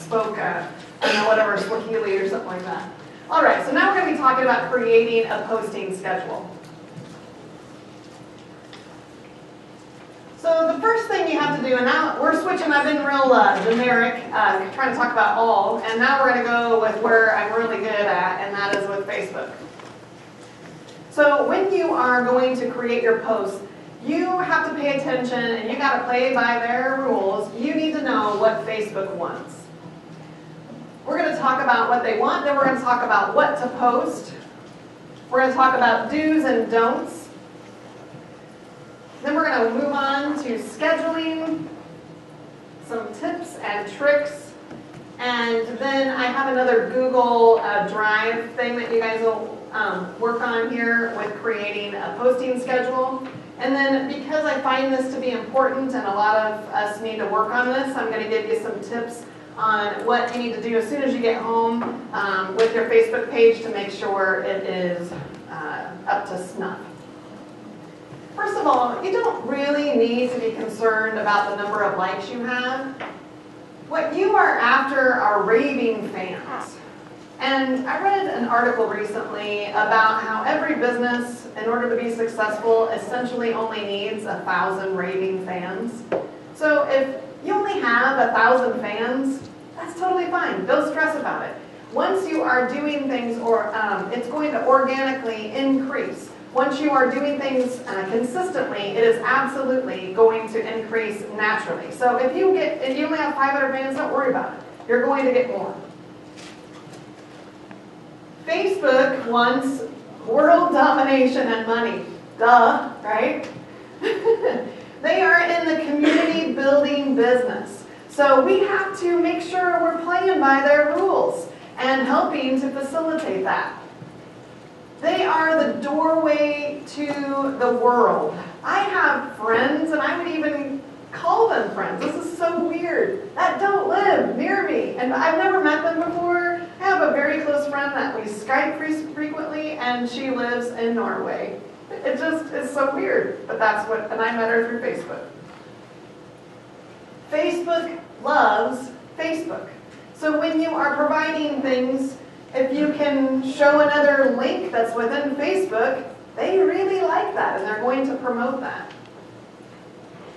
spoke, I don't know, whatever, Swahili or something like that. All right, so now we're going to be talking about creating a posting schedule. So the first thing you have to do, and now we're switching, I've been real generic, trying to talk about all, and now we're going to go with where I'm really good at, and that is with Facebook. So when you are going to create your posts, you have to pay attention, and you got to play by their rules. You need to know what Facebook wants. We're going to talk about what they want, then we're going to talk about what to post. We're going to talk about do's and don'ts. Then we're going to move on to scheduling, some tips and tricks, and then I have another Google Drive thing that you guys will work on here with creating a posting schedule. And then because I find this to be important and a lot of us need to work on this, I'm going to give you some tips on what you need to do as soon as you get home with your Facebook page to make sure it is up to snuff. First of all, you don't really need to be concerned about the number of likes you have. What you are after are raving fans. And I read an article recently about how every business, in order to be successful, essentially only needs 1,000 raving fans. So if you only have 1,000 fans, that's totally fine. Don't stress about it. Once you are doing things, it's going to organically increase. Once you are doing things consistently, it is absolutely going to increase naturally. So if you only have 500 fans, don't worry about it. You're going to get more. Facebook wants world domination and money. Duh, right? They are in the community building business. So we have to make sure we're playing by their rules and helping to facilitate that. They are the doorway to the world. I have friends, and I would even call them friends. This is so weird. That don't live near me. And I've never met them before. I have a very close friend that we Skype frequently, and she lives in Norway. It just is so weird, but that's what, and I met her through Facebook. Facebook loves Facebook. So when you are providing things, if you can show another link that's within Facebook, they really like that, and they're going to promote that.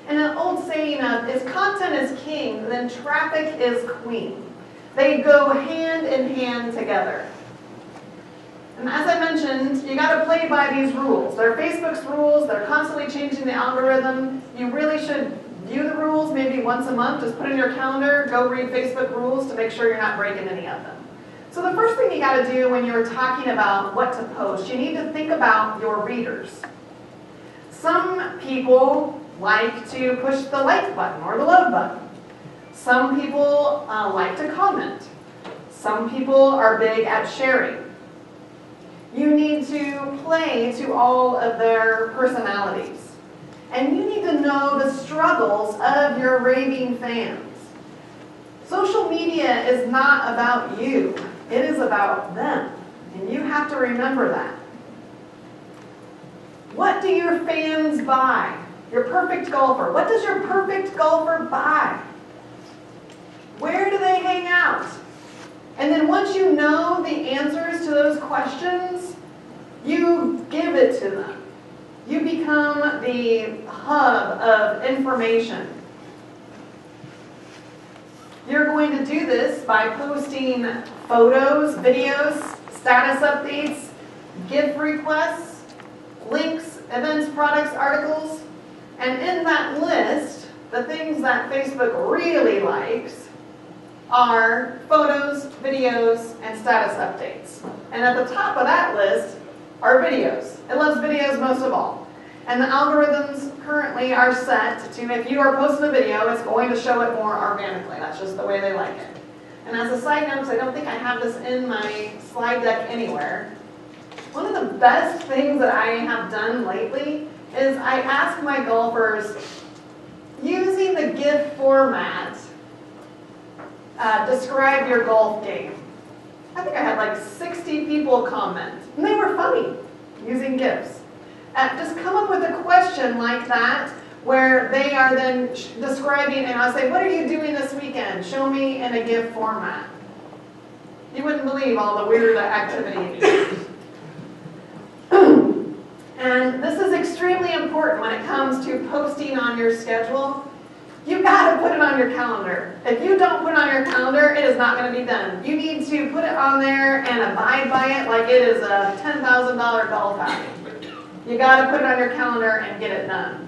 And an old saying of, if content is king, then traffic is queen. They go hand in hand together. And as I mentioned, you got to play by these rules. They're Facebook's rules. They're constantly changing the algorithm. You really should view the rules maybe once a month. Just put in your calendar, go read Facebook rules to make sure you're not breaking any of them. So the first thing you got to do when you're talking about what to post, you need to think about your readers. Some people like to push the like button or the love button. Some people like to comment. Some people are big at sharing. You need to play to all of their personalities. And you need to know the struggles of your raving fans. Social media is not about you. It is about them. And you have to remember that. What do your fans buy? Your perfect golfer. What does your perfect golfer buy? Where do they hang out? And then once you know the answers to those questions, you give it to them. You become the hub of information. You're going to do this by posting photos, videos, status updates, gift requests, links, events, products, articles, and in that list, the things that Facebook really likes are photos, videos, and status updates. And at the top of that list are videos. It loves videos most of all. And the algorithms currently are set to, if you are posting a video, it's going to show it more organically. That's just the way they like it. And as a side note, because I don't think I have this in my slide deck anywhere, one of the best things that I have done lately is I ask my golfers, using the GIF format, describe your golf game. I think I had like 60 people comment, and they were funny using GIFs. Just come up with a question like that where they are then describing, and I'll say, what are you doing this weekend? Show me in a GIF format. You wouldn't believe all the weird activity. And this is extremely important when it comes to posting on your schedule. You've got to put it on your calendar. If you don't put it on your calendar, it is not going to be done. You need to put it on there and abide by it like it is a $10,000 golf outing. You got to put it on your calendar and get it done.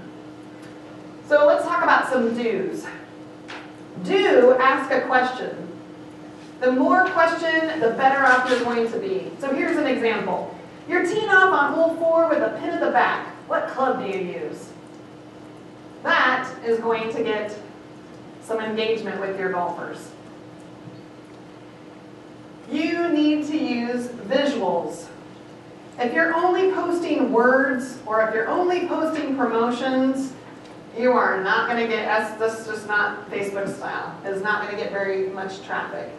So let's talk about some do's. Do ask a question. The more question, the better off you're going to be. So here's an example. You're teeing off on hole 4 with a pin at the back. What club do you use? That is going to get some engagement with your golfers. You need to use visuals. If you're only posting words or if you're only posting promotions, you are not going to get, that's just not Facebook style. It's not going to get very much traffic.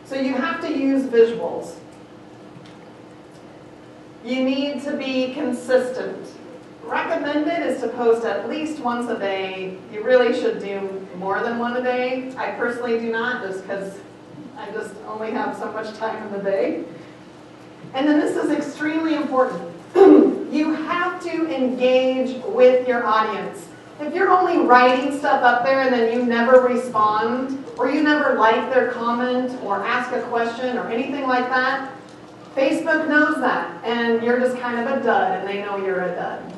So you have to use visuals. You need to be consistent. Recommended is to post at least once a day. You really should do more than one a day. I personally do not, just because I just only have so much time in the day. And then this is extremely important. You have to engage with your audience. If you're only writing stuff up there and then you never respond, or you never like their comment, or ask a question, or anything like that, Facebook knows that, and you're just kind of a dud, and they know you're a dud.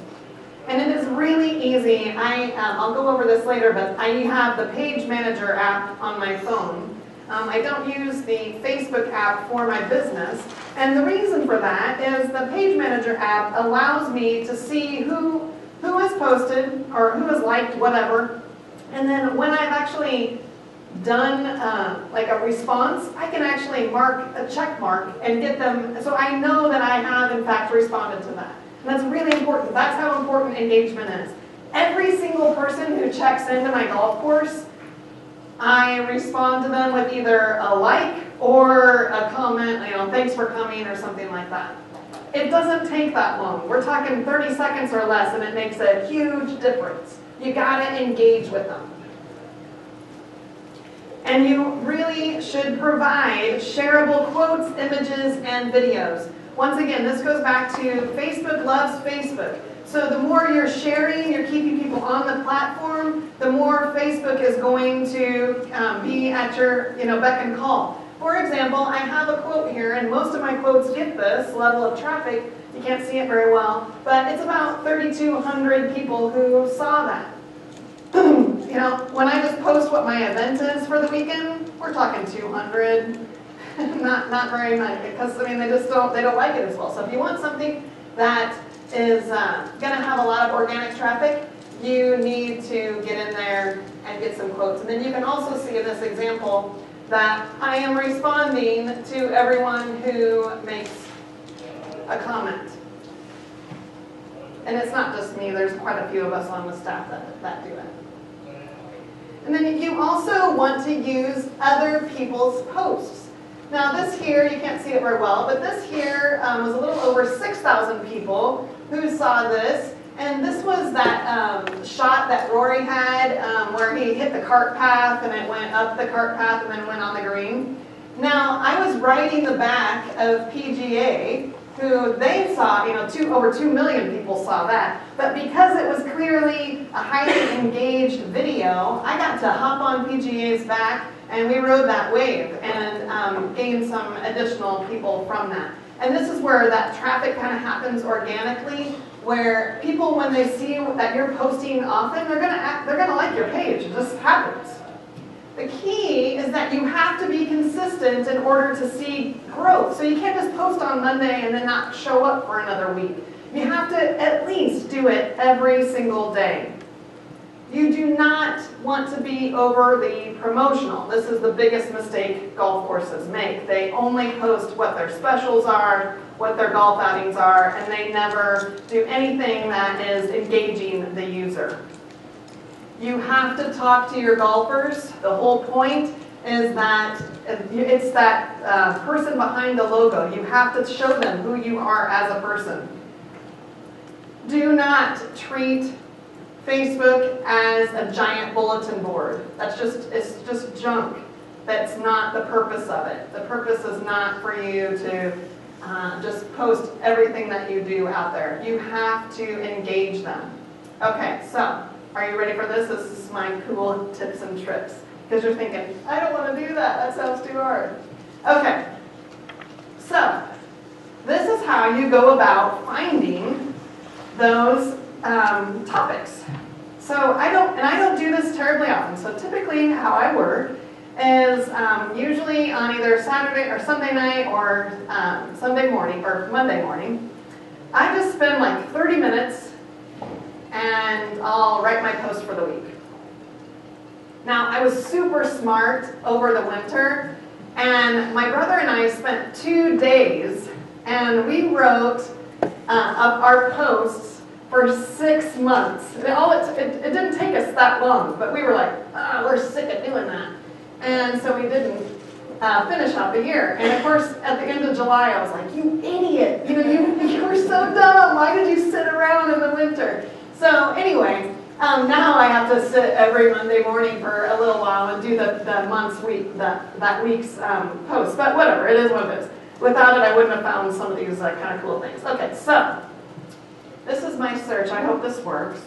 And it is really easy. I'll go over this later, but I have the Page Manager app on my phone. I don't use the Facebook app for my business, and the reason for that is the Page Manager app allows me to see who has posted or who has liked whatever, and then when I've actually done like a response, I can actually mark a check mark and get them, so I know that I have in fact responded to that. And that's really important. That's how important engagement is. Every single person who checks into my golf course, I respond to them with either a like or a comment, thanks for coming or something like that. It doesn't take that long. We're talking 30 seconds or less, and it makes a huge difference. You gotta engage with them. And you really should provide shareable quotes, images, and videos. Once again, this goes back to Facebook loves Facebook. So the more you're sharing, you're keeping people on the platform, the more Facebook is going to be at your beck and call. For example, I have a quote here, and most of my quotes get this level of traffic. You can't see it very well, but it's about 3,200 people who saw that. When I just post what my event is for the weekend, we're talking 200. not very much, because they don't like it as well. So if you want something that is going to have a lot of organic traffic, you need to get in there and get some quotes. And then you can also see in this example that I am responding to everyone who makes a comment. And it's not just me, there's quite a few of us on the staff that do it. And then you also want to use other people's posts. Now this here, you can't see it very well, but this here was a little over 6,000 people who saw this. And this was that shot that Rory had where he hit the cart path and it went up the cart path and then went on the green. Now, I was writing the back of PGA, who they saw, over 2 million people saw that. But because it was clearly a highly engaged video, I got to hop on PGA's back and we rode that wave and gained some additional people from that. And this is where that traffic kind of happens organically, where people, when they see that you're posting often, they're gonna like your page. It just happens. The key is that you have to be consistent in order to see growth. So you can't just post on Monday and then not show up for another week. You have to at least do it every single day. You do not want to be overly promotional. This is the biggest mistake golf courses make. They only post what their specials are, what their golf outings are, and they never do anything that is engaging the user. You have to talk to your golfers. The whole point is that it's that person behind the logo. You have to show them who you are as a person. Do not treat Facebook as a giant bulletin board. It's just junk. That's not the purpose of it. The purpose is not for you to just post everything that you do out there. You have to engage them. Okay, so are you ready for this? This is my cool tips and tricks. Because you're thinking, I don't want to do that. That sounds too hard. Okay, so this is how you go about finding those topics. So I don't do this terribly often. So typically how I work is usually on either Saturday or Sunday night or Sunday morning or Monday morning. I just spend like 30 minutes and I'll write my post for the week. Now I was super smart over the winter, and my brother and I spent 2 days and we wrote up our posts for 6 months. It didn't take us that long, but we were like, oh, we're sick of doing that. And so we didn't finish out the year. And of course, at the end of July, I was like, you idiot. You were so dumb. Why did you sit around in the winter? So anyway, now I have to sit every Monday morning for a little while and do that week's post. But whatever, it is what it is. Without it, I wouldn't have found some of these kind of cool things. Okay, so this is my search. I hope this works.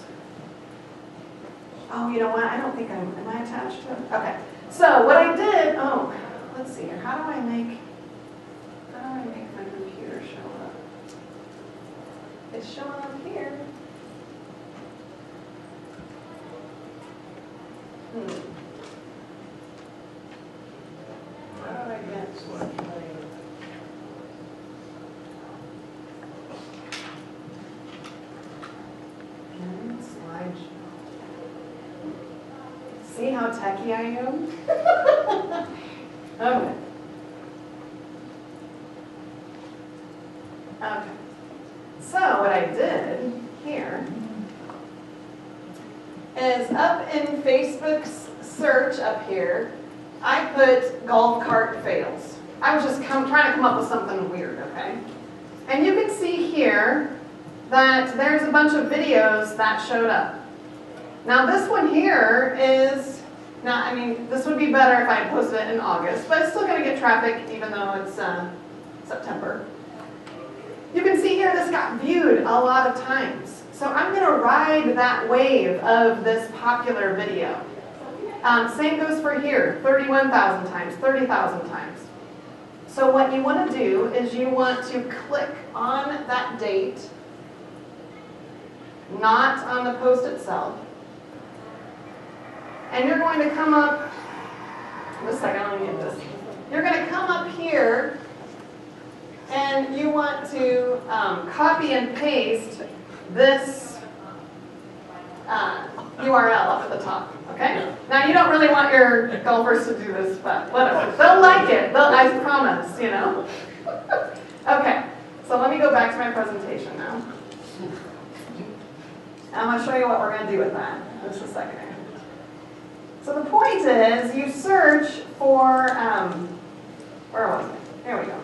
Oh, you know what? I don't think am I attached to it? Okay. So what I did, let's see here. How do I make my computer show up? It's showing up here. How do I get slideshow? See how techie I am? Okay. Okay. So what I did here is up in Facebook's search up here, I put golf cart fails. I was just trying to come up with something weird, okay? And you can see here that there's a bunch of videos that showed up. Now this one here is, this would be better if I had posted it in August, but it's still going to get traffic even though it's September. You can see here this got viewed a lot of times. So I'm going to ride that wave of this popular video. Same goes for here, 31,000 times, 30,000 times. So what you want to do is you want to click on that date, not on the post itself. And you're going to come up, just a second, let me get this. You're going to come up here and you want to copy and paste this URL up at the top, okay? Now you don't really want your golfers to do this, but whatever. They'll like it, I promise, Okay, so let me go back to my presentation now. I'm going to show you what we're going to do with that in just a second. So the point is, you search for, where was it? There we go.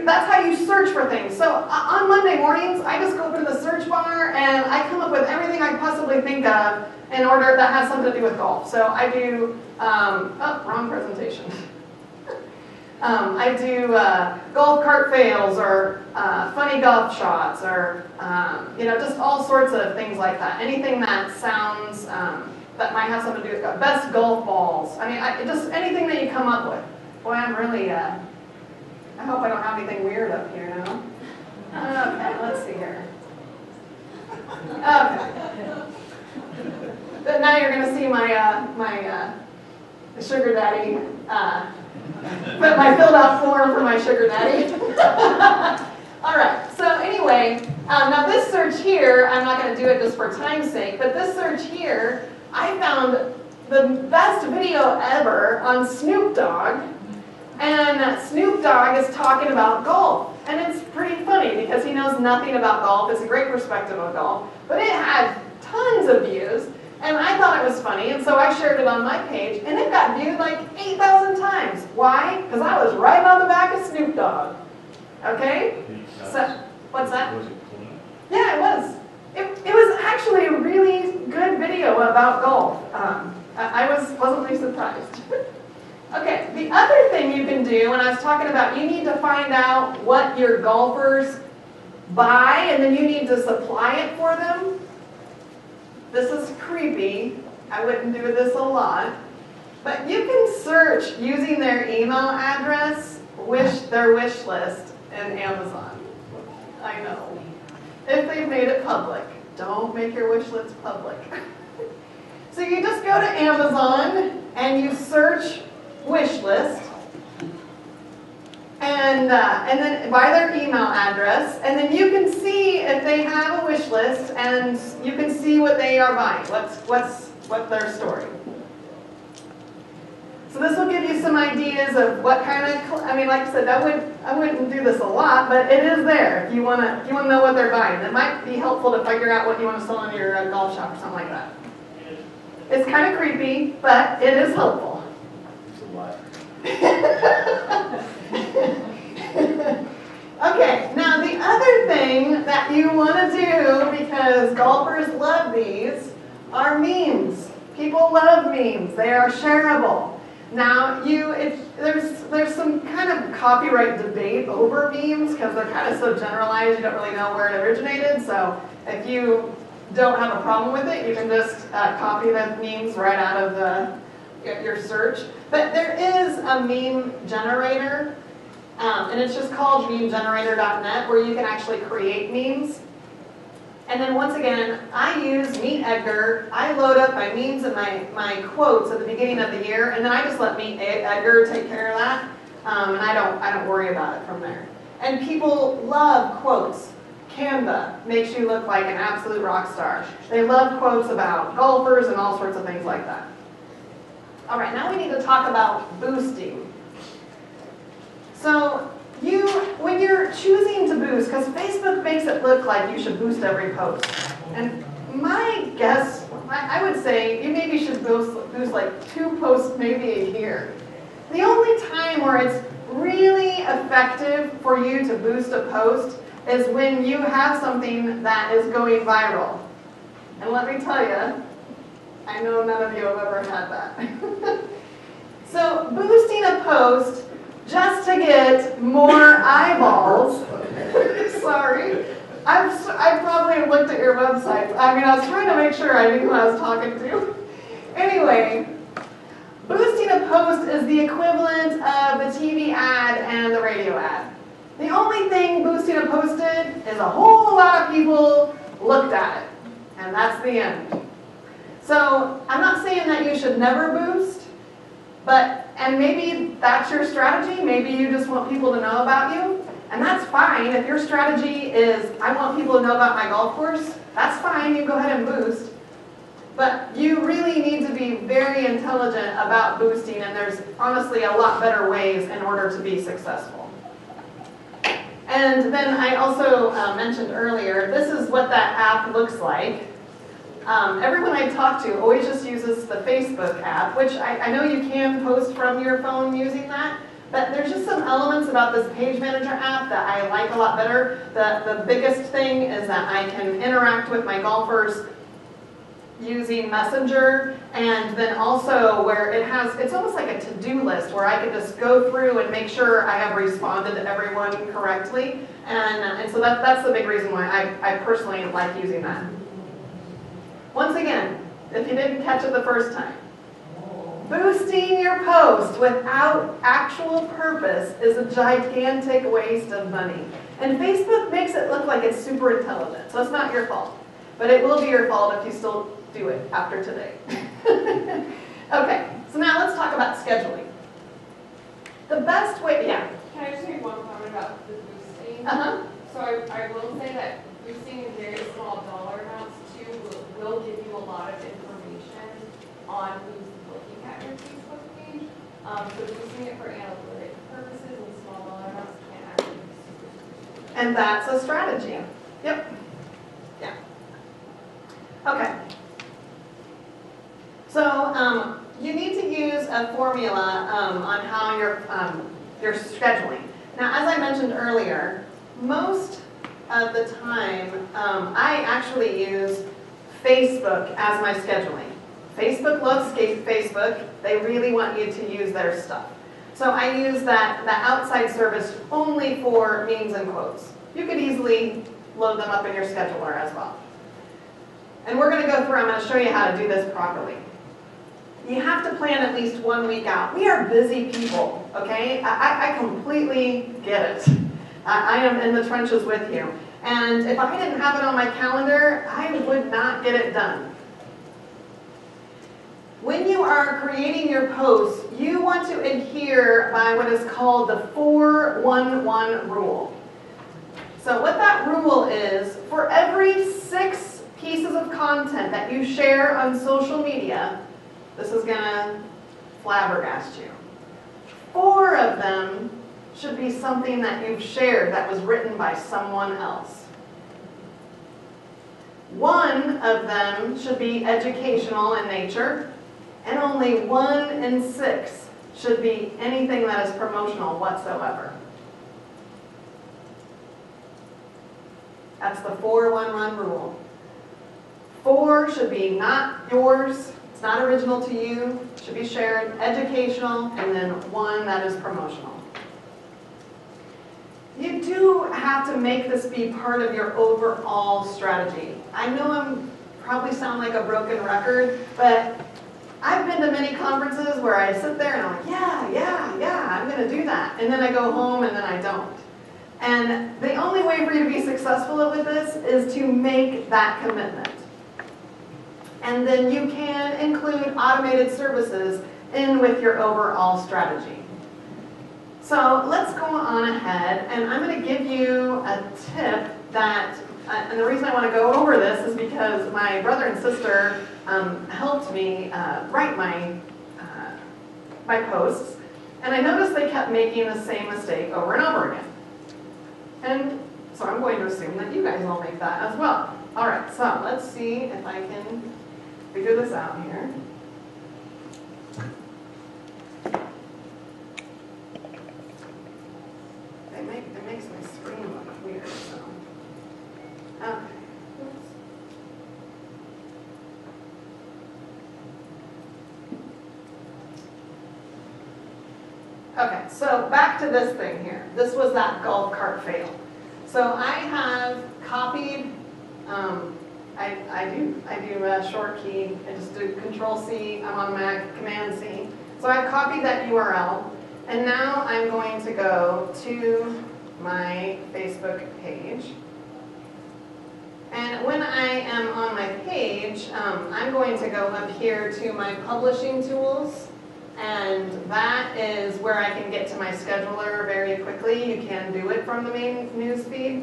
That's how you search for things. So on Monday mornings, I just go to the search bar and I come up with everything I possibly think of in order that has something to do with golf. So I do, wrong presentation. I do golf cart fails or funny golf shots or, just all sorts of things like that. Anything that sounds, that might have something to do with golf. Best golf balls. Just anything that you come up with. Boy, I'm really, I hope I don't have anything weird up here now. Okay, let's see here. Okay. But now you're going to see my sugar daddy, my filled out form for my sugar daddy. All right, so anyway, now this search here, I'm not going to do it just for time's sake, but this search here, I found the best video ever on Snoop Dogg. And Snoop Dogg is talking about golf. And it's pretty funny because he knows nothing about golf. It's a great perspective of golf. But it had tons of views. And I thought it was funny. And so I shared it on my page. And it got viewed like 8,000 times. Why? Because I was right on the back of Snoop Dogg. Okay? So, what's that? Was it clean? Yeah, it was. It was actually a really good video about golf. I was pleasantly surprised. Okay, the other thing you can do, when I was talking about you need to find out what your golfers buy and then you need to supply it for them. This is creepy. I wouldn't do this a lot. But you can search using their email address, their wish list in Amazon. I know. If they've made it public. Don't make your wish list public. So you just go to Amazon and you search wish list and then by their email address, and then you can see if they have a wish list and you can see what they are buying, what's their story. So this will give you some ideas of what kind of, like I said, I wouldn't do this a lot, but it is there if you want to know what they're buying. It might be helpful to figure out what you want to sell in your golf shop or something like that. It's kind of creepy, but it is helpful. It's a lot. Okay, now the other thing that you want to do, because golfers love these, are memes. People love memes. They are shareable. Now, there's some kind of copyright debate over memes because they're kind of so generalized you don't really know where it originated. So if you don't have a problem with it, you can just copy the memes right out of your search. But there is a meme generator, and it's just called memegenerator.net, where you can actually create memes. And then once again, I use Meet Edgar. I load up my memes and my quotes at the beginning of the year, and then I just let Meet Edgar take care of that, and I don't worry about it from there. And people love quotes. Canva makes you look like an absolute rock star. They love quotes about golfers and all sorts of things like that. All right, now we need to talk about boosting. So when you're choosing to boost, because Facebook makes it look like you should boost every post. And my guess, I would say you maybe should boost like 2 posts maybe a year. The only time where it's really effective for you to boost a post is when you have something that is going viral. And let me tell you, I know none of you have ever had that. So boosting a post just to get more eyeballs. Sorry. I probably looked at your website. I was trying to make sure I knew who I was talking to. Anyway, boosting a post is the equivalent of the TV ad and the radio ad. The only thing boosting a post did is a whole lot of people looked at it. And that's the end. So I'm not saying that you should never boost, and maybe that's your strategy. Maybe you just want people to know about you. And that's fine. If your strategy is, I want people to know about my golf course, that's fine. You go ahead and boost. But you really need to be very intelligent about boosting, and there's honestly a lot better ways in order to be successful. And then I also mentioned earlier, this is what that app looks like. Everyone I talk to always just uses the Facebook app, which I know you can post from your phone using that, but there's just some elements about this Page Manager app that I like a lot better. The biggest thing is that I can interact with my golfers using Messenger, and then also where it's almost like a to-do list where I can just go through and make sure I have responded to everyone correctly, and so that's the big reason why I personally like using that. Once again, if you didn't catch it the first time, boosting your post without actual purpose is a gigantic waste of money. And Facebook makes it look like it's super intelligent, so it's not your fault. But it will be your fault if you still do it after today. Okay, so now let's talk about scheduling. The best way, yeah? Can I just make one comment about the boosting? Uh-huh. So I will say that boosting in very small dollar amounts too will give you a lot of information on who's looking at your Facebook page. So boosting it for analytic purposes in small dollar amounts can actually be super. And that's a strategy. Yep. Yeah. Okay. So you need to use a formula on how you're scheduling. Now, as I mentioned earlier, most of the time, I actually use Facebook as my scheduling. Facebook loves Facebook. They really want you to use their stuff. So I use the outside service only for memes and quotes. You could easily load them up in your scheduler as well. And we're going to go through, I'm going to show you how to do this properly. You have to plan at least 1 week out. We are busy people, okay? I completely get it. I am in the trenches with you. And if I didn't have it on my calendar, I would not get it done. When you are creating your posts, you want to adhere by what is called the 4-1-1 rule. So what that rule is, for every 6 pieces of content that you share on social media, this is going to flabbergast you. 4 of them should be something that you've shared that was written by someone else. 1 of them should be educational in nature, and only 1 in 6 should be anything that is promotional whatsoever. That's the 4-1-1 rule. 4 should be not yours, it's not original to you, should be shared, educational, and then 1 that is promotional. You do have to make this be part of your overall strategy. I know I'm probably sound like a broken record, but I've been to many conferences where I sit there and I'm like, yeah, I'm going to do that. And then I go home and then I don't. And the only way for you to be successful with this is to make that commitment. And then you can include automated services in with your overall strategy. So let's go on ahead, and I'm going to give you a tip that, and the reason I want to go over this is because my brother and sister helped me write my posts, and I noticed they kept making the same mistake over and over again. And so I'm going to assume that you guys all make that as well. All right, so let's see if I can figure this out here. It makes my screen look weird, so. Okay. Oops. Okay, so back to this thing here. This was that golf cart fail. So I have copied, I do a short key, I just do Control-C, I'm on Mac, Command-C. So I've copied that URL, and now I'm going to go to my Facebook page. And when I am on my page, I'm going to go up here to my publishing tools, and that is where I can get to my scheduler very quickly. You can do it from the main news feed.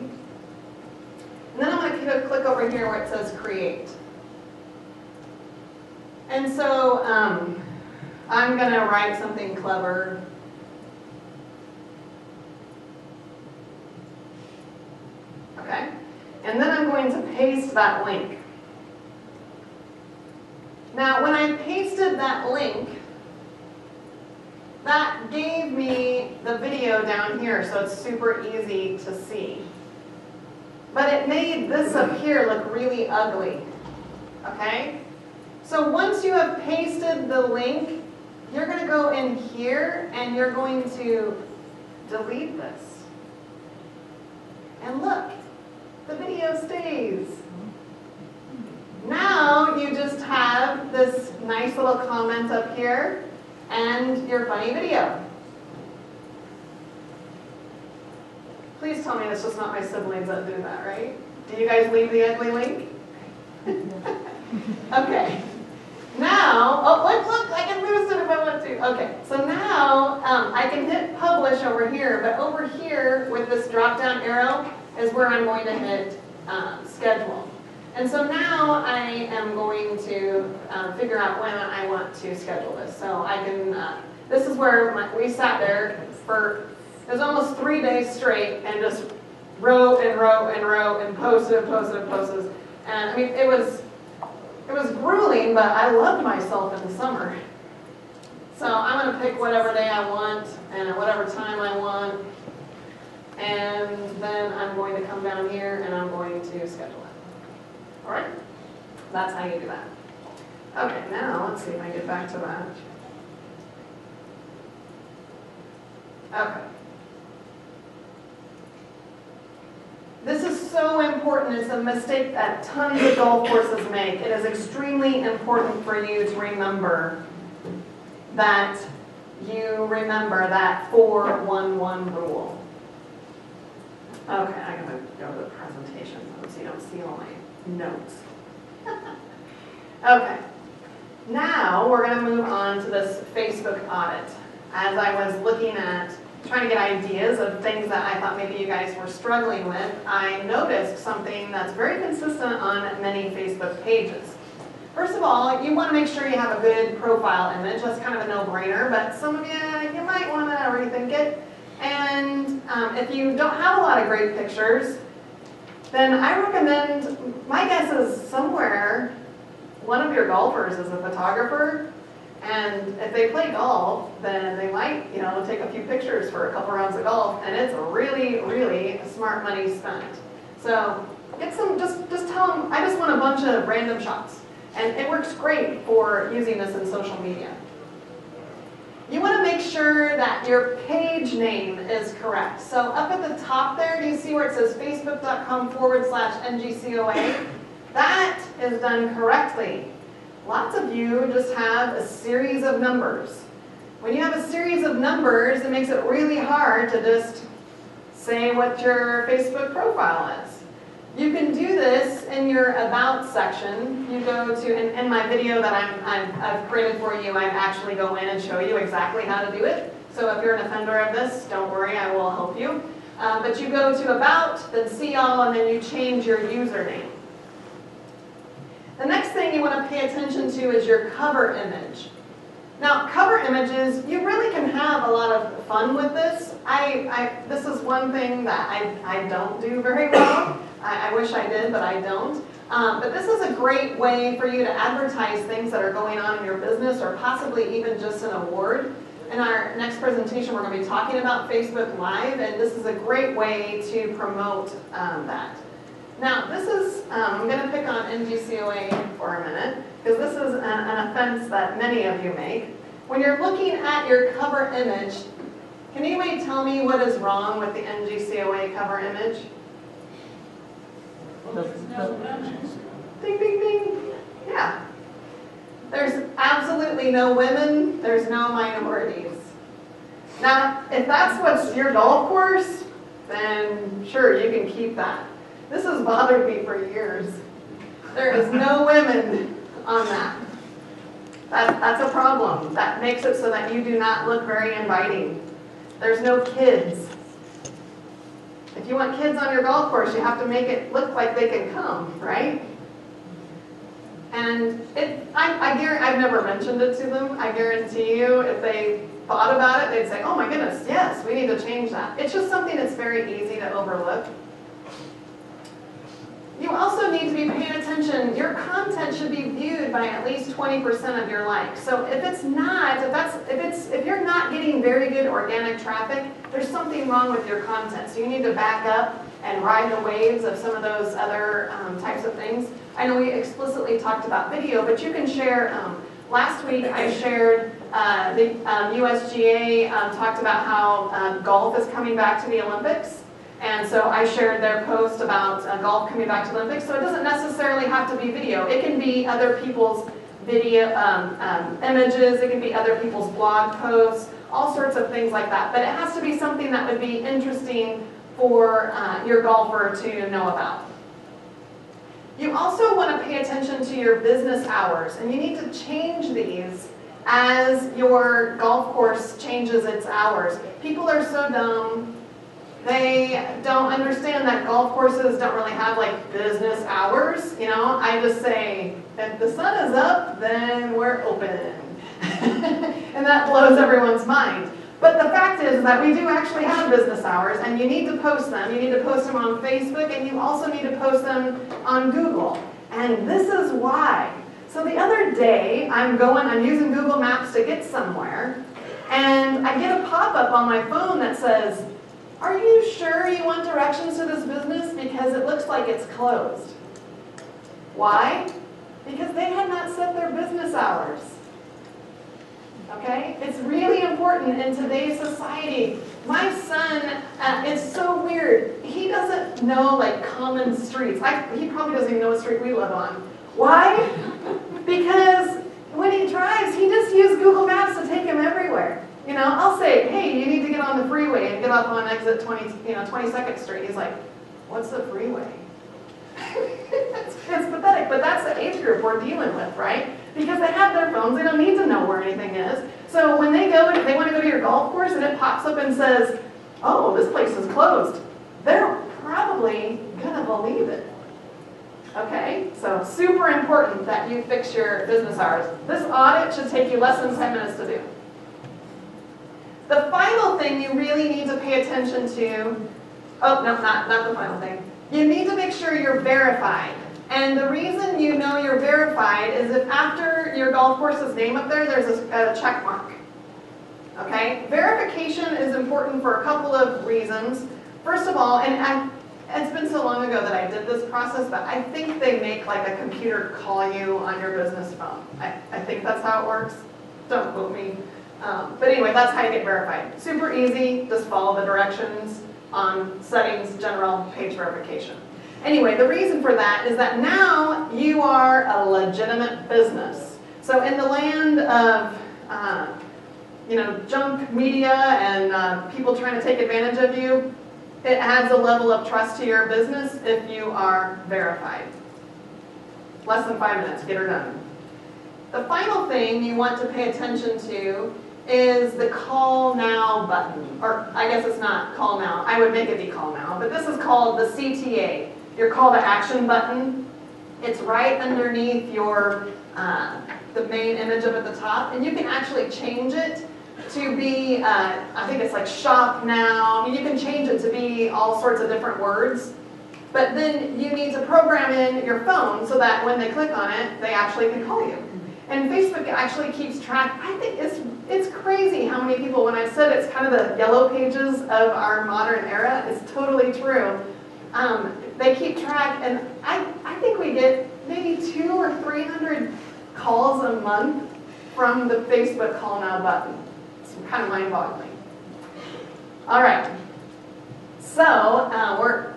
And then I'm going to click over here where it says create. And so I'm going to write something clever. Okay? And then I'm going to paste that link. Now, when I pasted that link, that gave me the video down here, so it's super easy to see. But it made this up here look really ugly. Okay? So once you have pasted the link, you're going to go in here and you're going to delete this. And look, the video stays. Now you just have this nice little comment up here and your funny video. Please tell me it's just not my siblings that do that, right? Do you guys leave the ugly link? Okay. Now, oh, look, I can boost it if I want to. Okay, so now I can hit publish over here, but over here with this drop-down arrow is where I'm going to hit schedule. And so now I am going to figure out when I want to schedule this. So I can, this is where we sat there for, it was almost 3 days straight and just wrote and wrote and wrote and posted and posted and posted. And I mean, it was grueling, but I loved myself in the summer. So I'm going to pick whatever day I want and at whatever time I want. And then then I'm going to come down here and I'm going to schedule it. All right? That's how you do that. Okay, now let's see if I can get back to that. Okay. This is so important. It's a mistake that tons of golf courses make. It is extremely important for you to remember that you remember that 4-1-1 rule. Okay, I'm going to go to the presentation so you don't see all my notes. Okay, now we're going to move on to this Facebook audit. As I was looking at trying to get ideas of things that I thought maybe you guys were struggling with, I noticed something that's very consistent on many Facebook pages. First of all, you want to make sure you have a good profile image. That's kind of a no-brainer, but some of you might want to rethink it. And if you don't have a lot of great pictures, then I recommend, my guess is somewhere one of your golfers is a photographer, and if they play golf, then they might, take a few pictures for a couple rounds of golf, and it's really, really smart money spent. So get some, just tell them, I just want a bunch of random shots. And it works great for using this in social media. You want to make sure that your page name is correct. So up at the top there, do you see where it says facebook.com/NGCOA? That is done correctly. Lots of you just have a series of numbers. When you have a series of numbers, it makes it really hard to just say what your Facebook profile is. You can do this in your About section. You go to, in my video that I've created for you, I actually go in and show you exactly how to do it. So if you're an offender of this, don't worry, I will help you. But you go to About, then See All, and then you change your username. The next thing you want to pay attention to is your cover image. Now, cover images, you really can have a lot of fun with this. This is one thing that I don't do very well. I wish I did, but I don't. But this is a great way for you to advertise things that are going on in your business, or possibly even just an award. In our next presentation, we're going to be talking about Facebook Live, and this is a great way to promote that. Now, this is, I'm going to pick on NGCOA for a minute, because this is an offense that many of you make. When you're looking at your cover image, can anybody tell me what is wrong with the NGCOA cover image? Ding, ding, ding. Yeah. There's absolutely no women. There's no minorities. Now, if that's what's your golf course, then sure, you can keep that. This has bothered me for years. There is no women on that. That's a problem. That makes it so that you do not look very inviting. There's no kids. If you want kids on your golf course, you have to make it look like they can come, right? And I've never mentioned it to them. I guarantee you, if they thought about it, they'd say, oh my goodness, yes, we need to change that. It's just something that's very easy to overlook. You also need to be paying attention. Your content should be viewed by at least 20% of your likes. So if it's not, if you're not getting very good organic traffic, there's something wrong with your content. So you need to back up and ride the waves of some of those other types of things. I know we explicitly talked about video, but you can share. Last week I shared the USGA talked about how golf is coming back to the Olympics. And so I shared their post about golf coming back to the Olympics. So it doesn't necessarily have to be video. It can be other people's video images. It can be other people's blog posts, all sorts of things like that. But it has to be something that would be interesting for your golfer to know about. You also want to pay attention to your business hours. And you need to change these as your golf course changes its hours. People are so dumb. They don't understand that golf courses don't really have like business hours. I just say, if the sun is up, then we're open. And that blows everyone's mind. But the fact is that we do actually have business hours, and you need to post them. You need to post them on Facebook, and you also need to post them on Google. And this is why. So the other day, I'm using Google Maps to get somewhere, and I get a pop-up on my phone that says, Are you sure you want directions to this business? Because it looks like it's closed. Why? Because they had not set their business hours. Okay? It's really important in today's society. My son is so weird. He doesn't know like common streets. He probably doesn't even know what street we live on. Why? Because when he drives, he just uses Google Maps to take him everywhere. You know, I'll say, hey, you need to get on the freeway and get off on exit 22nd Street. He's like, what's the freeway? It's pathetic, but that's the age group we're dealing with, right? Because they have their phones, they don't need to know where anything is. So when they go, if they want to go to your golf course and it pops up and says, oh, this place is closed, they're probably gonna believe it. Okay, so super important that you fix your business hours. This audit should take you less than 10 minutes to do. The final thing you really need to pay attention to, oh, no, not the final thing. You need to make sure you're verified. And the reason you know you're verified is if after your golf course's name up there, there's a check mark. Okay? Verification is important for a couple of reasons. First of all, and it's been so long ago that I did this process, but I think they make like a computer call you on your business phone. I think that's how it works. Don't quote me. But anyway, that's how you get verified. Super easy, just follow the directions on settings, general, page verification. Anyway, the reason for that is that now you are a legitimate business. So in the land of junk media and people trying to take advantage of you, it adds a level of trust to your business if you are verified. Less than 5 minutes, get her done. The final thing you want to pay attention to is the call now button. Or I guess it's not call now. I would make it be call now. But this is called the CTA, your call to action button. It's right underneath your the main image up at the top. And you can actually change it to be, I think it's like shop now. You can change it to be all sorts of different words. But then you need to program in your phone so that when they click on it, they actually can call you. And Facebook actually keeps track. I think it's crazy how many people, when I said it's kind of the yellow pages of our modern era, it's totally true. They keep track, and I think we get maybe 200 or 300 calls a month from the Facebook call now button. It's kind of mind-boggling. All right, so we're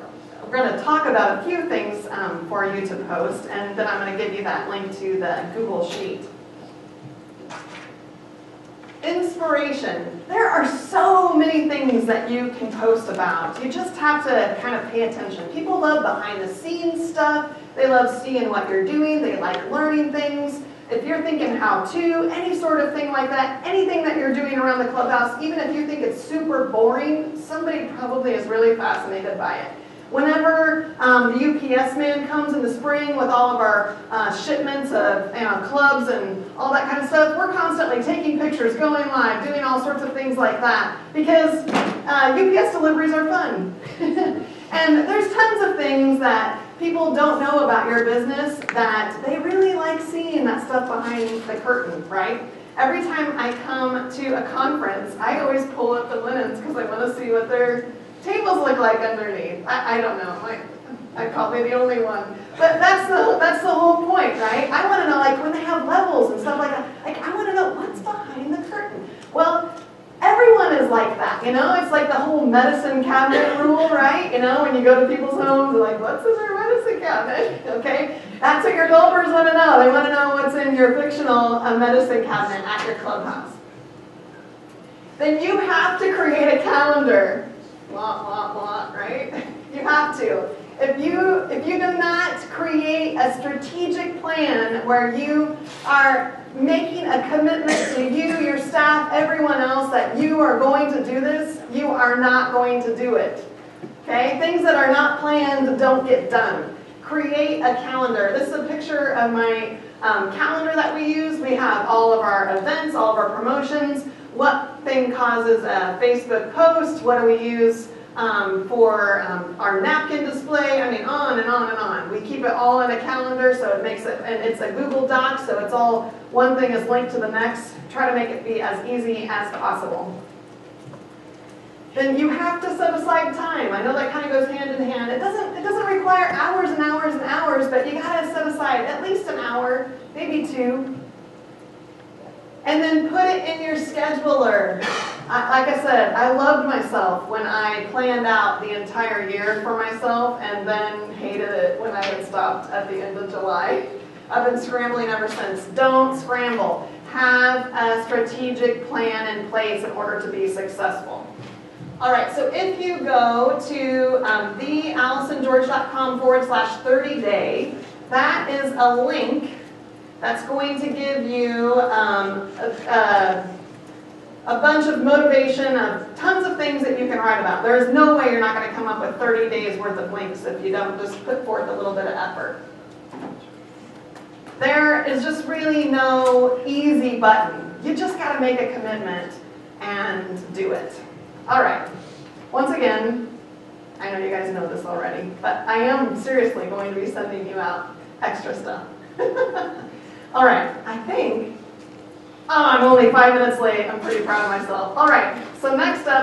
going to talk about a few things for you to post, and then I'm going to give you that link to the Google Sheet. Inspiration. There are so many things that you can post about. You just have to kind of pay attention. People love behind-the-scenes stuff. They love seeing what you're doing. They like learning things. If you're thinking how-to, any sort of thing like that, anything that you're doing around the clubhouse, even if you think it's super boring, somebody probably is really fascinated by it. Whenever the UPS man comes in the spring with all of our shipments of clubs and all that kind of stuff, we're constantly taking pictures, going live, doing all sorts of things like that, because UPS deliveries are fun. And there's tons of things that people don't know about your business that they really like seeing that stuff behind the curtain, right? Every time I come to a conference, I always pull up the linens because I want to see what their tables look like underneath. I don't know. I'm probably the only one. But that's the whole point, right? I want to know, like, when they have levels and stuff like that, like, I want to know what's behind the curtain. Well, everyone is like that, you know? It's like the whole medicine cabinet rule, right? You know, when you go to people's homes, they're like, what's in their medicine cabinet? Okay? That's what your golfers want to know. They want to know what's in your fictional medicine cabinet at your clubhouse. Then you have to create a calendar. Blah, blah, blah, right? You have to. If you do not create a strategic plan where you are making a commitment to you, your staff, everyone else that you are going to do this, you are not going to do it. Okay? Things that are not planned don't get done. Create a calendar. This is a picture of my calendar that we use. We have all of our events, all of our promotions. What thing causes a Facebook post? What do we use for our napkin display? I mean, on and on and on. We keep it all in a calendar, so it makes it, and it's a Google Doc, so it's all, one thing is linked to the next. Try to make it be as easy as possible. then you have to set aside time. I know that kind of goes hand in hand. It doesn't require hours and hours and hours, but you gotta set aside at least an hour, maybe 2. And then put it in your scheduler. Like I said, I loved myself when I planned out the entire year for myself and then hated it when I had stopped at the end of July. I've been scrambling ever since. Don't scramble. Have a strategic plan in place in order to be successful. All right, so if you go to theallisongeorge.com/30-day, that is a link that's going to give you a bunch of motivation of tons of things that you can write about. There is no way you're not going to come up with 30 days worth of links if you don't just put forth a little bit of effort. There is just really no easy button. You just got to make a commitment and do it. All right. Once again, I know you guys know this already, but I am seriously going to be sending you out extra stuff. All right, I think, I'm only 5 minutes late. I'm pretty proud of myself. All right, so next up,